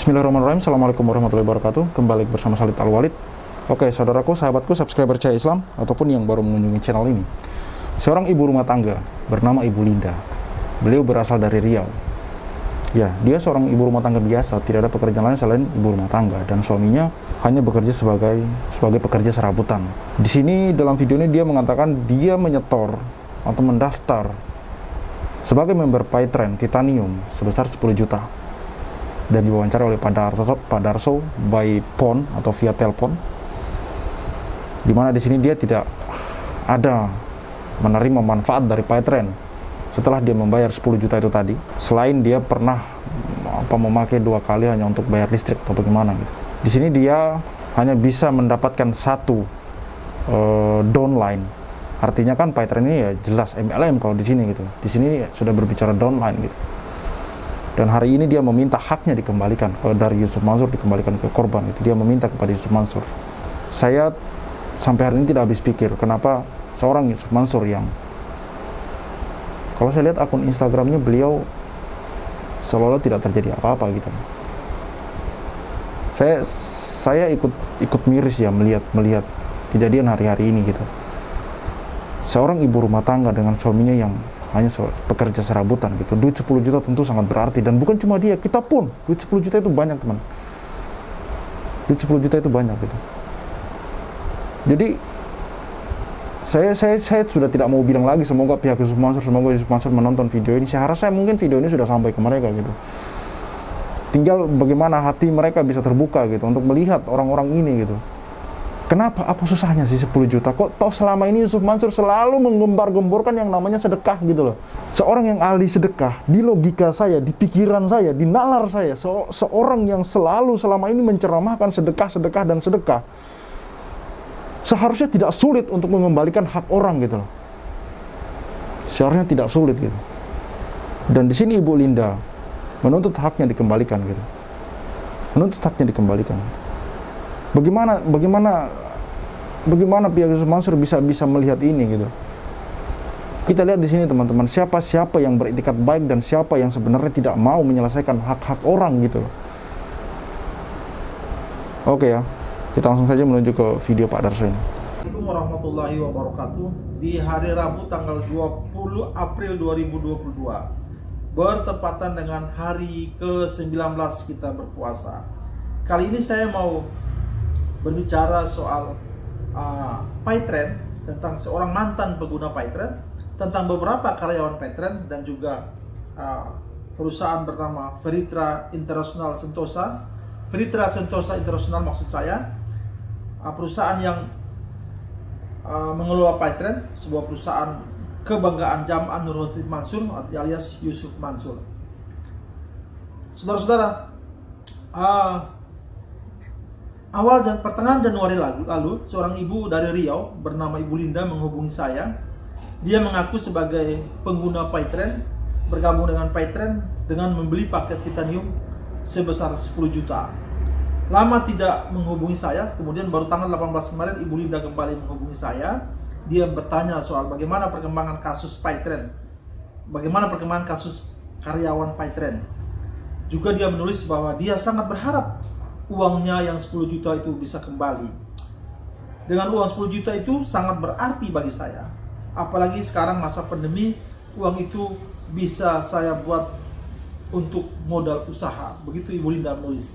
Bismillahirrahmanirrahim. Assalamualaikum warahmatullahi wabarakatuh. Kembali bersama Salid Al-Walid. Oke, saudaraku, sahabatku, subscriber Cahaya Islam ataupun yang baru mengunjungi channel ini. Seorang ibu rumah tangga bernama Ibu Linda. Beliau berasal dari Riau. Ya, dia seorang ibu rumah tangga biasa, tidak ada pekerjaan lain selain ibu rumah tangga, dan suaminya hanya bekerja sebagai pekerja serabutan. Di sini dalam video ini dia mengatakan dia menyetor atau mendaftar sebagai member Paytrend Titanium sebesar 10 juta. Dan diwawancara oleh Pak Darso by phone atau via telepon, dimana di sini dia tidak ada menerima manfaat dari Paytrend setelah dia membayar 10 juta itu tadi, selain dia pernah memakai 2 kali hanya untuk bayar listrik atau bagaimana gitu. Di sini dia hanya bisa mendapatkan satu downline. Artinya kan Paytrend ini ya jelas MLM kalau di sini gitu. Di sini sudah berbicara downline gitu. Dan hari ini dia meminta haknya dikembalikan dari Yusuf Mansur, dikembalikan ke korban. Itu dia meminta kepada Yusuf Mansur. Saya sampai hari ini tidak habis pikir kenapa seorang Yusuf Mansur yang, kalau saya lihat akun Instagramnya beliau seolah-olah tidak terjadi apa-apa gitu. Saya ikut miris ya melihat kejadian hari-hari ini gitu. Seorang ibu rumah tangga dengan suaminya yang hanya pekerja serabutan gitu. Duit 10 juta tentu sangat berarti, dan bukan cuma dia, kita pun duit 10 juta itu banyak, teman. Duit 10 juta itu banyak gitu. Jadi saya sudah tidak mau bilang lagi semoga pihak Yusuf Mansur menonton video ini. Saya rasa mungkin video ini sudah sampai ke mereka gitu. Tinggal bagaimana hati mereka bisa terbuka gitu untuk melihat orang-orang ini gitu. Kenapa? Apa susahnya sih 10 juta? Kok toh selama ini Yusuf Mansur selalu menggembar-gemborkan yang namanya sedekah gitu loh. Seorang yang ahli sedekah, di logika saya, di pikiran saya, di nalar saya, seorang yang selalu selama ini menceramahkan sedekah, seharusnya tidak sulit untuk mengembalikan hak orang gitu loh. Seharusnya tidak sulit gitu. Dan di sini Ibu Linda menuntut haknya dikembalikan gitu. Menuntut haknya dikembalikan gitu. Bagaimana pihak Yusuf Mansur bisa melihat ini gitu. Kita lihat di sini teman-teman, siapa yang beretikat baik dan siapa yang sebenarnya tidak mau menyelesaikan hak-hak orang gitu loh. Oke ya, kita langsung saja menuju ke video Pak Darso ini. Assalamualaikum warahmatullahi wabarakatuh. Di hari Rabu tanggal 20 April 2022 bertepatan dengan hari ke-19 kita berpuasa. Kali ini saya mau berbicara soal Paytrend, tentang seorang mantan pengguna Paytrend, tentang beberapa karyawan Paytrend, dan juga perusahaan bernama Veritra International Sentosa. Veritra Sentosa International maksud saya, perusahaan yang mengelola Paytrend, sebuah perusahaan kebanggaan Jamaah Nurhotin Mansur alias Yusuf Mansur. Saudara-saudara, pertengahan Januari lalu, seorang ibu dari Riau bernama Ibu Linda menghubungi saya. Dia mengaku sebagai pengguna Paytrend, bergabung dengan Paytrend dengan membeli paket titanium sebesar 10 juta. Lama tidak menghubungi saya, kemudian baru tanggal 18 kemarin Ibu Linda kembali menghubungi saya. Dia bertanya soal bagaimana perkembangan kasus Paytrend, bagaimana perkembangan kasus karyawan Paytrend. Juga dia menulis bahwa dia sangat berharap uangnya yang 10 juta itu bisa kembali. Dengan uang 10 juta itu sangat berarti bagi saya. Apalagi sekarang masa pandemi, uang itu bisa saya buat untuk modal usaha. Begitu Ibu Linda menulis.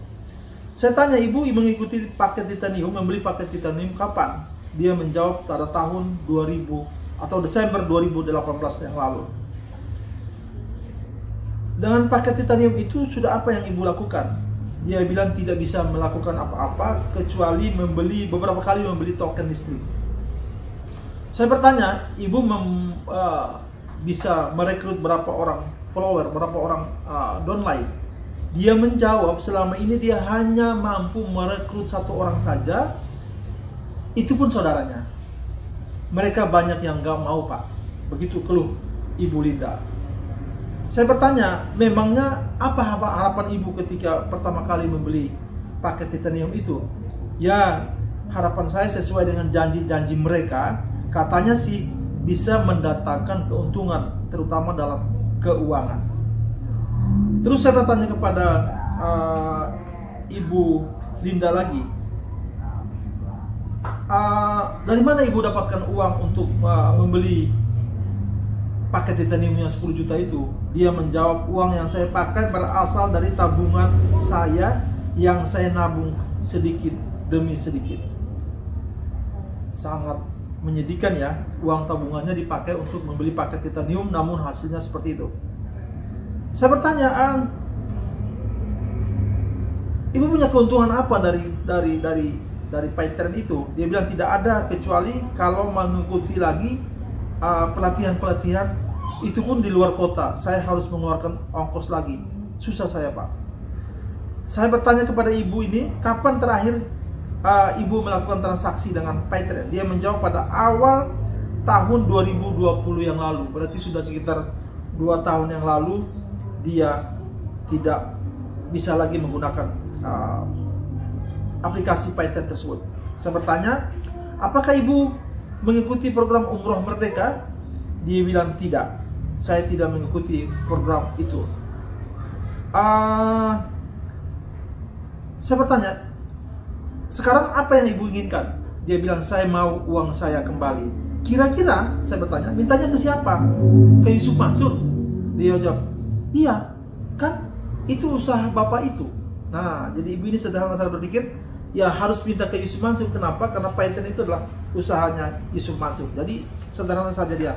Saya tanya, Ibu mengikuti paket titanium, membeli paket titanium kapan? Dia menjawab pada tahun 2000 atau Desember 2018 yang lalu. Dengan paket titanium itu sudah apa yang Ibu lakukan? Dia bilang tidak bisa melakukan apa-apa kecuali beberapa kali membeli token listrik. Saya bertanya, Ibu bisa merekrut berapa orang follower, berapa orang downline? Dia menjawab selama ini dia hanya mampu merekrut 1 orang saja, itu pun saudaranya. Mereka banyak yang gak mau, Pak. Begitu keluh Ibu Linda. Saya bertanya, memangnya apa harapan Ibu ketika pertama kali membeli paket titanium itu? Ya, harapan saya sesuai dengan janji-janji mereka, katanya sih bisa mendatangkan keuntungan, terutama dalam keuangan. Terus saya bertanya kepada Ibu Linda lagi. Dari mana ibu dapatkan uang untuk membeli paket titanium yang 10 juta itu? Dia menjawab, uang yang saya pakai berasal dari tabungan saya yang saya nabung sedikit demi sedikit. Sangat menyedihkan ya, uang tabungannya dipakai untuk membeli paket titanium, namun hasilnya seperti itu. Saya bertanya, ibu punya keuntungan apa dari PayTrend itu? Dia bilang tidak ada, kecuali kalau mengikuti lagi pelatihan-pelatihan itu pun di luar kota. Saya harus mengeluarkan ongkos lagi. Susah saya, Pak. Saya bertanya kepada ibu ini, kapan terakhir ibu melakukan transaksi dengan PayTrend? Dia menjawab pada awal tahun 2020 yang lalu. Berarti sudah sekitar 2 tahun yang lalu dia tidak bisa lagi menggunakan aplikasi PayTrend tersebut. Saya bertanya, apakah ibu mengikuti program Umroh Merdeka? Dia bilang tidak, saya tidak mengikuti program itu. Saya bertanya, sekarang apa yang ibu inginkan? Dia bilang, saya mau uang saya kembali. Kira-kira, saya bertanya, mintanya ke siapa? Ke Yusuf Mansur? Dia jawab, iya, kan itu usaha bapak itu. Nah, jadi ibu ini sederhana saya berpikir, ya harus minta ke Yusuf Mansur. Kenapa? Karena PayTrend itu adalah usahanya Yusuf Mansur. Jadi sederhana saja dia.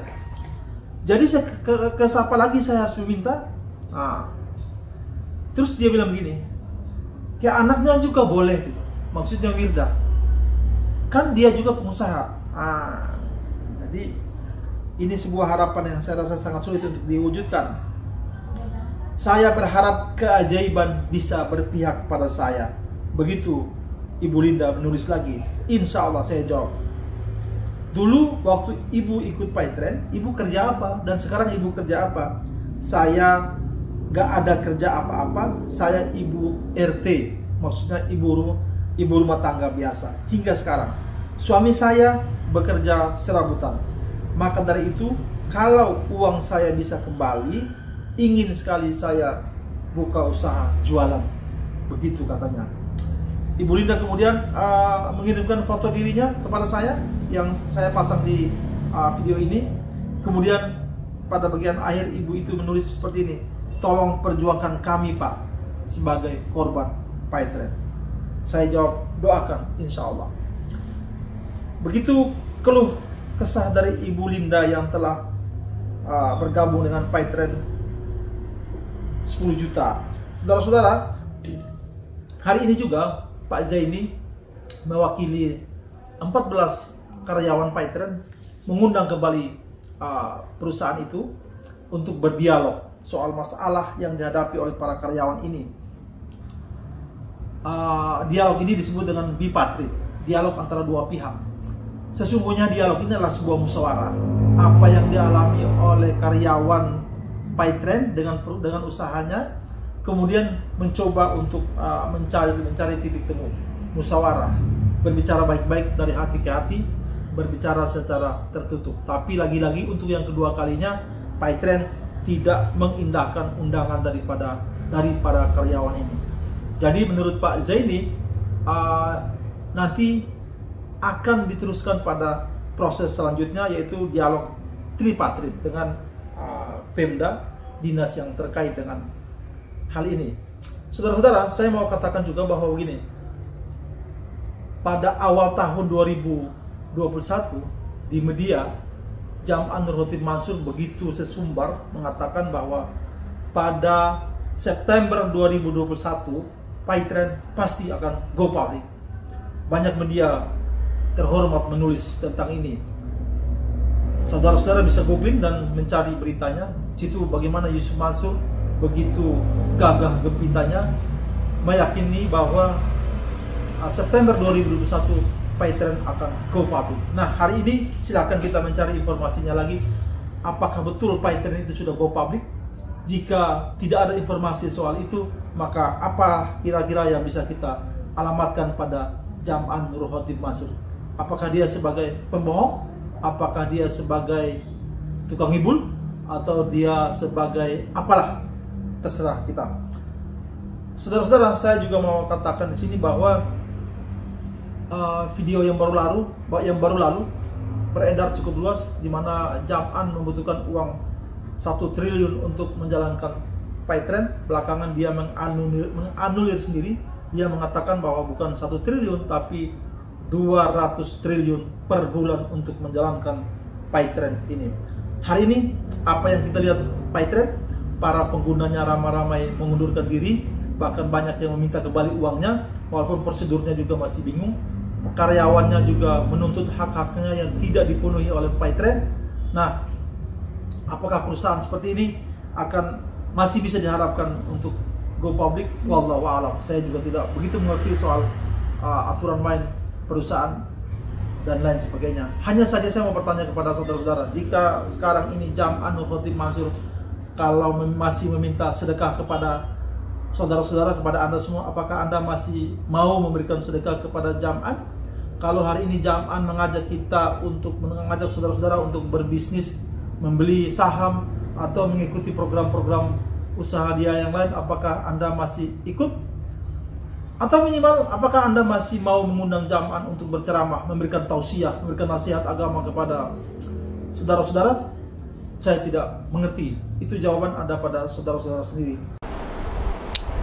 Jadi saya ke siapa lagi saya harus meminta? Nah, terus dia bilang begini, ya anaknya juga boleh gitu. Maksudnya Wirda, kan dia juga pengusaha. Jadi ini sebuah harapan yang saya rasa sangat sulit untuk diwujudkan. Saya berharap keajaiban bisa berpihak pada saya. Begitu Ibu Linda menulis lagi. Insya Allah, saya jawab. Dulu waktu ibu ikut PayTrend, ibu kerja apa? Dan sekarang ibu kerja apa? Saya gak ada kerja apa-apa. Saya ibu RT, maksudnya ibu rumah tangga biasa. Hingga sekarang suami saya bekerja serabutan. Maka dari itu, kalau uang saya bisa kembali, ingin sekali saya buka usaha jualan. Begitu katanya. Ibu Linda kemudian mengirimkan foto dirinya kepada saya yang saya pasang di video ini. Kemudian pada bagian akhir ibu itu menulis seperti ini, tolong perjuangkan kami Pak sebagai korban PayTrend. Saya jawab, doakan insya Allah. Begitu keluh kesah dari Ibu Linda yang telah bergabung dengan PayTrend 10 juta. Saudara-saudara, hari ini juga Pak Zaini mewakili 14 karyawan PayTrend mengundang kembali perusahaan itu untuk berdialog soal masalah yang dihadapi oleh para karyawan ini. Dialog ini disebut dengan bipartit, dialog antara dua pihak. Sesungguhnya dialog ini adalah sebuah musyawarah. Apa yang dialami oleh karyawan PayTrend dengan usahanya, kemudian mencoba untuk mencari titik temu, musyawarah, berbicara baik-baik dari hati ke hati, berbicara secara tertutup. Tapi lagi-lagi untuk yang kedua kalinya, PayTrend tidak mengindahkan undangan daripada karyawan ini. Jadi menurut Pak Zaini, nanti akan diteruskan pada proses selanjutnya, yaitu dialog tripartit dengan Pemda, dinas yang terkait dengan hal ini. Saudara-saudara, saya mau katakan juga bahwa begini, pada awal tahun 2021 di media, Jam' Nur Khotim Mansur begitu sesumbar mengatakan bahwa pada September 2021 PayTrend pasti akan go public. Banyak media terhormat menulis tentang ini. Saudara-saudara bisa googling dan mencari beritanya. Situ bagaimana Yusuf Mansur begitu gagah gempitanya meyakini bahwa September 2021 PayTrend akan go public. Nah, hari ini silakan kita mencari informasinya lagi. Apakah betul PayTrend itu sudah go public? Jika tidak ada informasi soal itu, maka apa kira-kira yang bisa kita alamatkan pada Jam' Nur Khotim Mansur? Apakah dia sebagai pembohong? Apakah dia sebagai tukang ngibul? Atau dia sebagai apalah? Terserah kita. Saudara-saudara, saya juga mau katakan di sini bahwa video yang baru lalu beredar cukup luas, di mana Jam'an membutuhkan uang 1 triliun untuk menjalankan PayTrend. Belakangan dia menganulir sendiri. Dia mengatakan bahwa bukan 1 triliun tapi 200 triliun per bulan untuk menjalankan PayTrend ini. Hari ini apa yang kita lihat PayTrend, para penggunanya ramai-ramai mengundurkan diri, bahkan banyak yang meminta kembali uangnya, walaupun prosedurnya juga masih bingung. Karyawannya juga menuntut hak-haknya yang tidak dipenuhi oleh PayTrend. Nah, apakah perusahaan seperti ini akan masih bisa diharapkan untuk go public? Wallahu a'lam. Saya juga tidak begitu mengerti soal aturan main perusahaan dan lain sebagainya. Hanya saja saya mau bertanya kepada saudara-saudara, jika sekarang ini Jam'an Khotib Mansur kalau masih meminta sedekah kepada saudara-saudara, kepada Anda semua, apakah Anda masih mau memberikan sedekah kepada Jam'an? Kalau hari ini Jam'an mengajak saudara-saudara untuk berbisnis, membeli saham atau mengikuti program-program usaha dia yang lain, apakah Anda masih ikut? Atau minimal, apakah Anda masih mau mengundang Jam'an untuk berceramah, memberikan tausiah, memberikan nasihat agama kepada saudara-saudara? Saya tidak mengerti. Itu jawaban Anda pada saudara-saudara sendiri.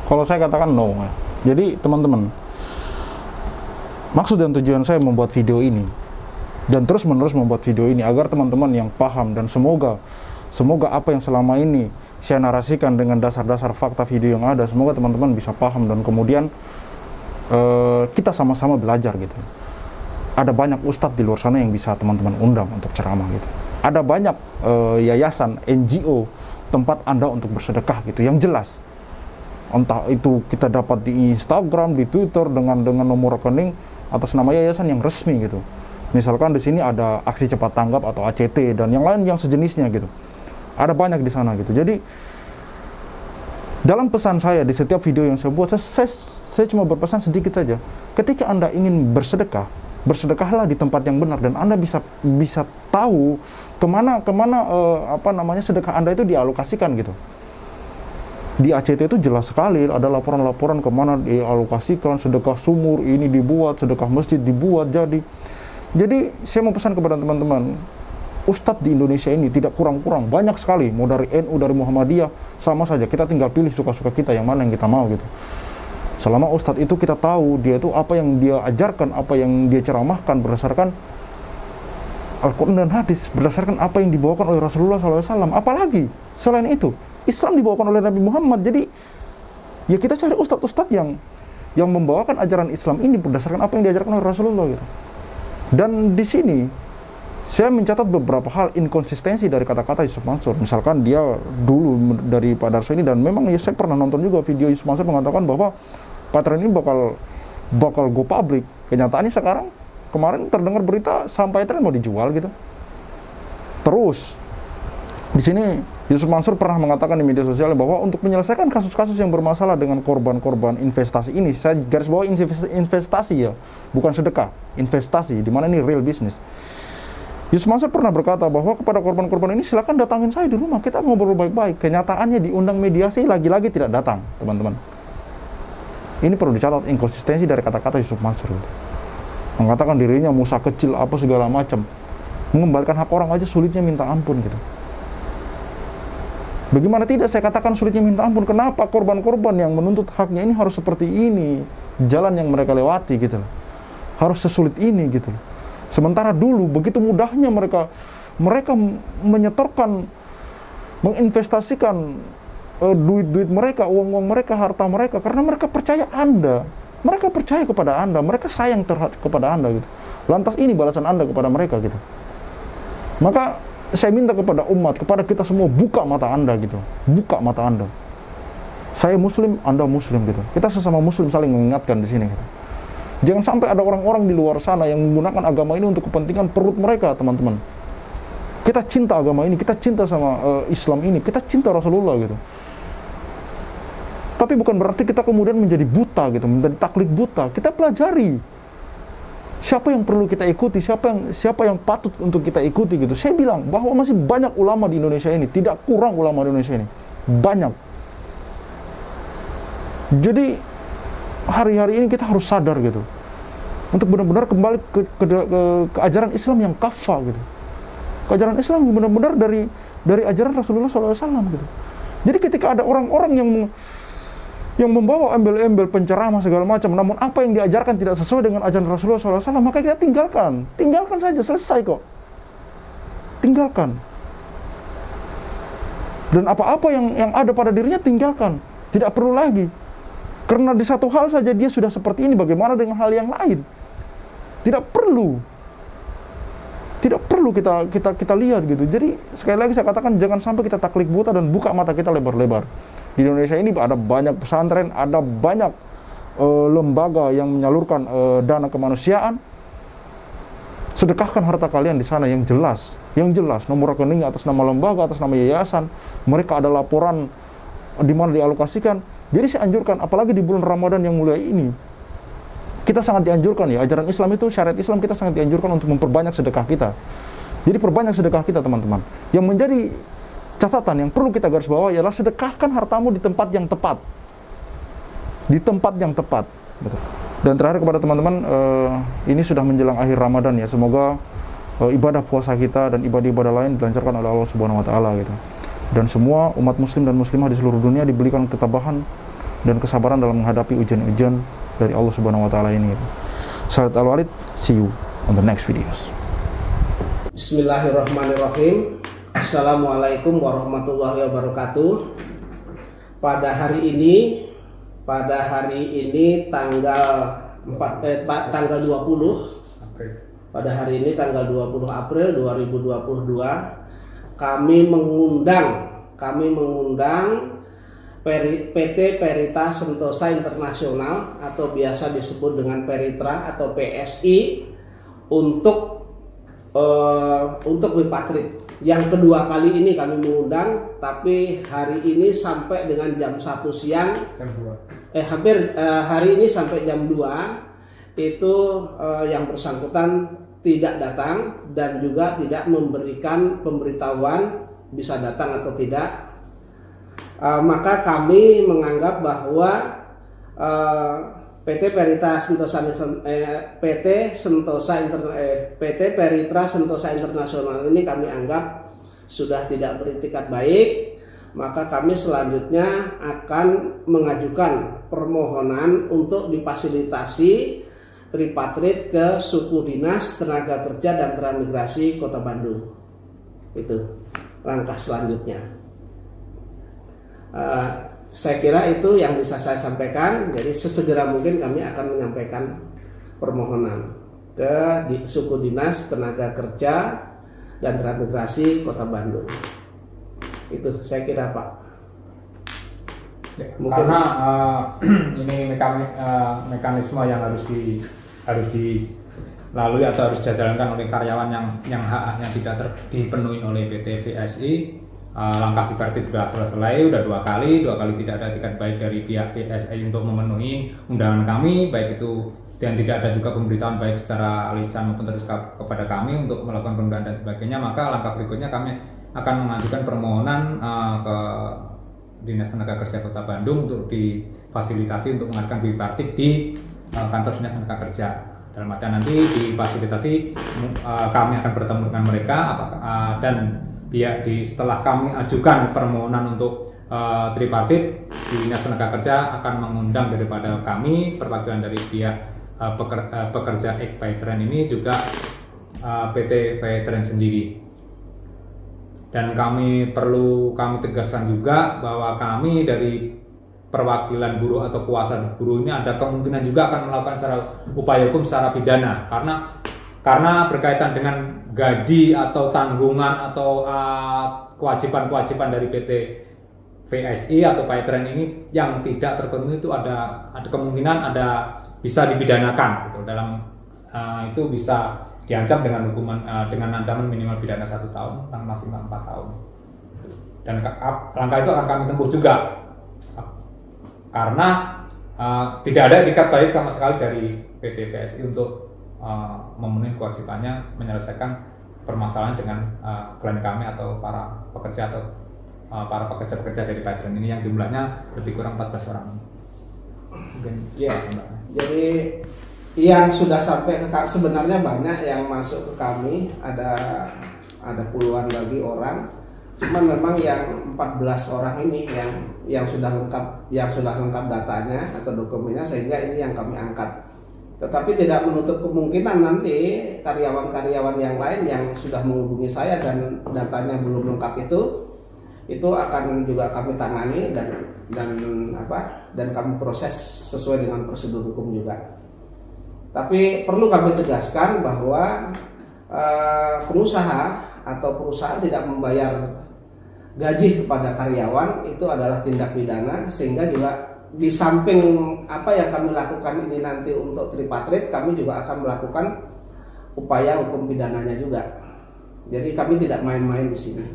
Kalau saya katakan no. Jadi teman-teman, maksud dan tujuan saya membuat video ini dan terus-menerus membuat video ini agar teman-teman yang paham, dan semoga apa yang selama ini saya narasikan dengan dasar-dasar fakta video yang ada, semoga teman-teman bisa paham dan kemudian kita sama-sama belajar gitu. Ada banyak ustadz di luar sana yang bisa teman-teman undang untuk ceramah gitu. Ada banyak yayasan, NGO, tempat Anda untuk bersedekah gitu yang jelas. Entah itu kita dapat di Instagram, di Twitter dengan nomor rekening atas nama yayasan yang resmi gitu. Misalkan di sini ada Aksi Cepat Tanggap atau ACT dan yang lain yang sejenisnya gitu. Ada banyak di sana gitu. Jadi dalam pesan saya di setiap video yang saya buat, saya cuma berpesan sedikit saja. Ketika Anda ingin bersedekah, bersedekahlah di tempat yang benar dan Anda bisa tahu kemana sedekah Anda itu dialokasikan gitu. Di ACT itu jelas sekali ada laporan-laporan kemana dialokasikan, sedekah sumur ini dibuat, sedekah masjid dibuat. Jadi saya mau pesan kepada teman-teman, ustadz di Indonesia ini tidak kurang-kurang, banyak sekali, mau dari NU, dari Muhammadiyah, sama saja, kita tinggal pilih suka-suka kita yang mana yang kita mau gitu. Selama ustadz itu kita tahu dia itu apa yang dia ajarkan, apa yang dia ceramahkan berdasarkan Al-Quran dan hadis, berdasarkan apa yang dibawakan oleh Rasulullah SAW. Apalagi selain itu, Islam dibawakan oleh Nabi Muhammad. Jadi ya kita cari ustadz-ustadz yang membawakan ajaran Islam ini berdasarkan apa yang diajarkan oleh Rasulullah gitu. Dan di sini saya mencatat beberapa hal inkonsistensi dari kata-kata Yusuf Mansur. Misalkan dia dulu dari Pak Darso ini, dan memang ya saya pernah nonton juga video Yusuf Mansur mengatakan bahwa PayTrend ini bakal go public. Kenyataannya sekarang, kemarin terdengar berita saham PayTrend mau dijual gitu. Terus di sini Yusuf Mansur pernah mengatakan di media sosial bahwa untuk menyelesaikan kasus-kasus yang bermasalah dengan korban-korban investasi ini, saya garis bawah investasi ya, bukan sedekah, investasi, di mana ini real business. Yusuf Mansur pernah berkata bahwa kepada korban-korban ini silakan datangin saya di rumah, kita ngobrol baik-baik. Kenyataannya diundang mediasi lagi-lagi tidak datang, teman-teman. Ini perlu dicatat inkonsistensi dari kata-kata Yusuf Mansur. Mengatakan dirinya Musa kecil apa segala macam. Mengembalikan hak orang aja sulitnya minta ampun gitu. Bagaimana tidak saya katakan sulitnya minta ampun? Kenapa korban-korban yang menuntut haknya ini harus seperti ini? Jalan yang mereka lewati gitu. Harus sesulit ini gitu. Sementara dulu begitu mudahnya mereka menyetorkan, menginvestasikan duit-duit mereka, uang-uang mereka, harta mereka, karena mereka percaya Anda. Mereka percaya kepada Anda, mereka sayang kepada Anda gitu. Lantas ini balasan Anda kepada mereka gitu. Maka saya minta kepada umat, kepada kita semua, buka mata Anda gitu. Buka mata Anda. Saya muslim, Anda muslim gitu. Kita sesama muslim saling mengingatkan di sini gitu. Jangan sampai ada orang-orang di luar sana yang menggunakan agama ini untuk kepentingan perut mereka, teman-teman. Kita cinta agama ini, kita cinta sama Islam ini, kita cinta Rasulullah gitu. Tapi bukan berarti kita kemudian menjadi buta gitu, menjadi taklid buta. Kita pelajari siapa yang perlu kita ikuti, siapa yang patut untuk kita ikuti gitu. Saya bilang bahwa masih banyak ulama di Indonesia ini, tidak kurang ulama di Indonesia ini. Banyak. Jadi hari-hari ini kita harus sadar gitu, untuk benar-benar kembali ke ajaran Islam yang kafah gitu, ke ajaran Islam yang benar-benar dari ajaran Rasulullah SAW gitu. Jadi ketika ada orang-orang yang membawa embel-embel penceramah segala macam, namun apa yang diajarkan tidak sesuai dengan ajaran Rasulullah SAW, maka kita tinggalkan saja, selesai kok, tinggalkan. Dan apa-apa yang ada pada dirinya tinggalkan, tidak perlu lagi. Karena di satu hal saja dia sudah seperti ini, bagaimana dengan hal yang lain? Tidak perlu kita lihat gitu. Jadi sekali lagi saya katakan, jangan sampai kita taklid buta dan buka mata kita lebar-lebar. Di Indonesia ini ada banyak pesantren, ada banyak lembaga yang menyalurkan dana kemanusiaan. Sedekahkan harta kalian di sana yang jelas, nomor rekening atas nama lembaga, atas nama yayasan. Mereka ada laporan di mana dialokasikan. Jadi saya anjurkan, apalagi di bulan Ramadan yang mulia ini, kita sangat dianjurkan ya, ajaran Islam itu, syariat Islam kita sangat dianjurkan untuk memperbanyak sedekah kita. Jadi perbanyak sedekah kita teman-teman. Yang menjadi catatan yang perlu kita garis bawahi ialah sedekahkan hartamu di tempat yang tepat. Di tempat yang tepat. Betul. Dan terakhir kepada teman-teman, ini sudah menjelang akhir Ramadan ya. Semoga ibadah puasa kita dan ibadah-ibadah lain dilancarkan oleh Allah Subhanahu wa taala gitu. Dan semua umat muslim dan muslimah di seluruh dunia diberikan ketabahan dan kesabaran dalam menghadapi ujian-ujian dari Allah Subhanahu wa taala ini gitu. Sahabat Al-Walid, see you on the next videos. Bismillahirrahmanirrahim. Assalamualaikum warahmatullahi wabarakatuh. Pada hari ini tanggal 20 pada hari ini tanggal 20 April 2022 kami mengundang PT Peritas Sentosa Internasional atau biasa disebut dengan Peritra atau PSI untuk Bipatrit. Yang kedua kali ini kami mengundang, tapi hari ini sampai dengan jam 1 siang, hari ini sampai jam 2 itu yang bersangkutan tidak datang dan juga tidak memberikan pemberitahuan bisa datang atau tidak. Maka kami menganggap bahwa PT Peritra Sentosa Internasional ini kami anggap sudah tidak beritikat baik. Maka kami selanjutnya akan mengajukan permohonan untuk difasilitasi tripatrit ke Suku Dinas Tenaga Kerja dan Transmigrasi Kota Bandung. Itu langkah selanjutnya. Saya kira itu yang bisa saya sampaikan. Jadi sesegera mungkin kami akan menyampaikan permohonan ke Suku Dinas Tenaga Kerja dan Transmigrasi Kota Bandung. Itu saya kira Pak. Mungkin. Karena ini mekanisme yang harus dilalui atau harus dijalankan oleh karyawan yang hak-haknya tidak dipenuhi oleh PT VSI. Langkah Bipatrit sudah selesai, udah dua kali tidak ada etikat baik dari pihak VSI untuk memenuhi undangan kami, baik itu, dan tidak ada juga pemberitahuan baik secara lisan maupun terus kepada kami untuk melakukan penundaan dan sebagainya. Maka langkah berikutnya kami akan mengajukan permohonan ke Dinas Tenaga Kerja Kota Bandung untuk difasilitasi untuk mengadakan Bipatrit di kantor Dinas Tenaga Kerja. Dalam artian nanti difasilitasi, kami akan bertemu dengan mereka dan setelah kami ajukan permohonan untuk tripartit, Dinas Tenaga Kerja akan mengundang daripada kami perwakilan dari pihak pekerja Ek-Paitren ini juga PT Paitren sendiri. Dan kami tegaskan juga bahwa kami dari perwakilan buruh atau kuasa buruh ini ada kemungkinan juga akan melakukan upaya hukum secara pidana karena berkaitan dengan gaji atau tanggungan atau kewajiban-kewajiban dari PT VSI atau Paitren ini yang tidak terpenuhi, itu ada kemungkinan bisa dipidanakan gitu. Dalam itu bisa diancam dengan hukuman dengan ancaman minimal pidana 1 tahun dan maksimal 4 tahun. Dan langkah itu akan kami tempuh juga karena tidak ada etikat baik sama sekali dari PT VSI untuk memenuhi kewajibannya menyelesaikan permasalahan dengan klien kami atau para pekerja dari Paitren ini yang jumlahnya lebih kurang 14 orang. Mungkin Ya, Mbak. jadi yang sudah sampai ke sebenarnya banyak yang masuk ke kami, ada puluhan lagi orang. Cuman memang yang 14 orang ini yang sudah lengkap datanya atau dokumennya, sehingga ini yang kami angkat. Tetapi tidak menutup kemungkinan nanti karyawan-karyawan yang lain yang sudah menghubungi saya dan datanya belum lengkap itu akan juga kami tangani dan kami proses sesuai dengan prosedur hukum juga. Tapi perlu kami tegaskan bahwa pengusaha atau perusahaan tidak membayar gaji kepada karyawan itu adalah tindak pidana, sehingga juga di samping apa yang kami lakukan ini nanti untuk tripartite, kami juga akan melakukan upaya hukum pidananya juga. Jadi kami tidak main-main di sini.